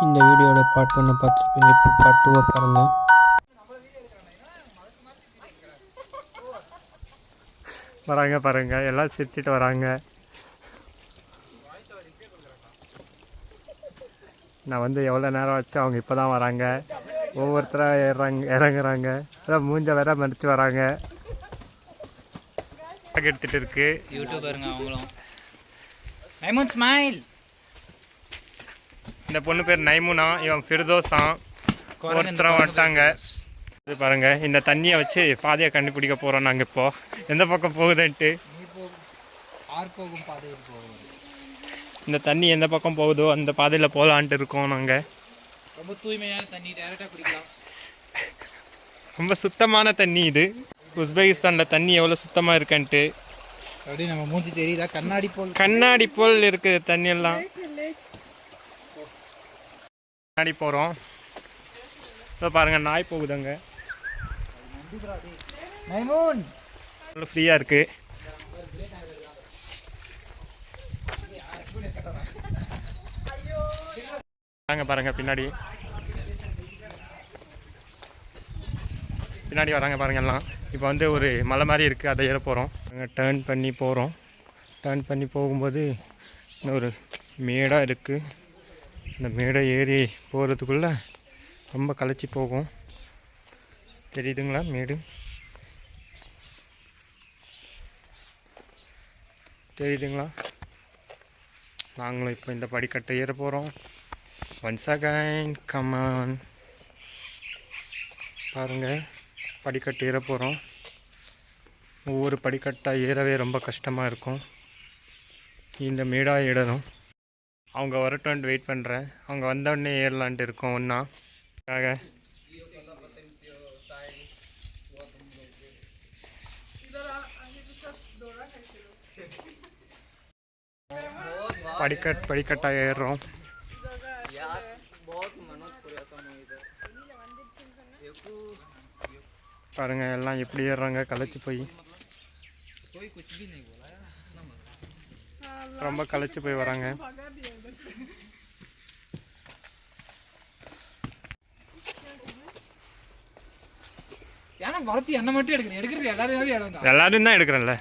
இந்த வீடியோட பார்ட் 1 பார்த்துருப்பீங்க. இப்போ பார்ட் 2 பாருங்கள். வராங்க பாருங்க, எல்லாம் சிரிச்சிட்டு வராங்க. நான் வந்து எவ்வளோ நேரம் வச்சு அவங்க இப்போ தான் வராங்க. ஒவ்வொருத்தராக இறங்குறாங்க. அதான் மூஞ்ச வேற மறித்து வராங்க. எடுத்துட்டு இருக்கு யூடியூபருங்க அவங்களும். நைமூன் ஸ்மைல். இந்த பொண்ணு பேர் நைமுனா, இவன் ஃபிர்தோஸான். ஒருத்தரம் வந்துட்டாங்க. இது பாருங்க, இந்த தண்ணியை வச்சு பாதையை கண்டுபிடிக்க போகிறோம் நாங்கள். இப்போ எந்த பக்கம் போகுதுன்ட்டு இந்த தண்ணி எந்த பக்கம் போகுதோ அந்த பாதையில் போகலான்ட்டு இருக்கோம் நாங்கள். ரொம்ப தூய்மையான தண்ணி, டைரக்டாக குடிக்கலாம். ரொம்ப சுத்தமான தண்ணி இது. உஸ்பெகிஸ்தானில் தண்ணி எவ்வளோ சுத்தமாக இருக்குன்ட்டு அப்படி நம்ம மூஞ்சி தெரியுதா? கண்ணாடி போல் இருக்குது தண்ணி எல்லாம். கண்ணாடி போகிறோம். இப்போ பாருங்கள், நாய் போகுதுங்க. ஃப்ரீயாக இருக்குது. பாருங்க பின்னாடி வராங்க பாருங்க எல்லாம். இப்போ வந்து ஒரு மலை மாதிரி இருக்குது, அதை ஏற போகிறோம். டேர்ன் பண்ணி போகிறோம். டேர்ன் பண்ணி போகும்போது இன்னொரு மேடாக இருக்குது. இந்த மேடை ஏறி போகிறதுக்குள்ளே ரொம்ப களைச்சி போகும். தெரியுதுங்களா மேடு? தெரியுதுங்களா? நாங்களும் இப்போ இந்த படிக்கட்டை ஏற போகிறோம். Once again come on. பாருங்கள், படிக்கட்டு ஏற போகிறோம். ஒவ்வொரு படிக்கட்டாக ஏறவே ரொம்ப கஷ்டமாக இருக்கும். இந்த மேடாக ஏறணும். அவங்க வரட்டும்ட்டு வெயிட் பண்ணுறேன். அவங்க வந்தோடனே ஏறலான்ட்டு இருக்கோம் ஒன்றா. படிக்கட்டாக ஏறுறோம். பாருங்க எல்லாம் எப்படி ஏறுறாங்க, களைச்சி போய். ரொம்ப களைச்சி போய் வராங்க. எல்லாரும் தான் எடுக்கிறேன்ல.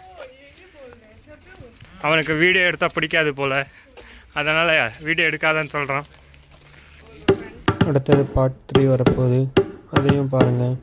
அவனுக்கு வீடியோ எடுத்தால் பிடிக்காது போல், அதனால் வீடியோ எடுக்காதன்னு சொல்கிறான். அடுத்தது பார்ட் 3 வரப்போகுது, அதையும் பாருங்கள்.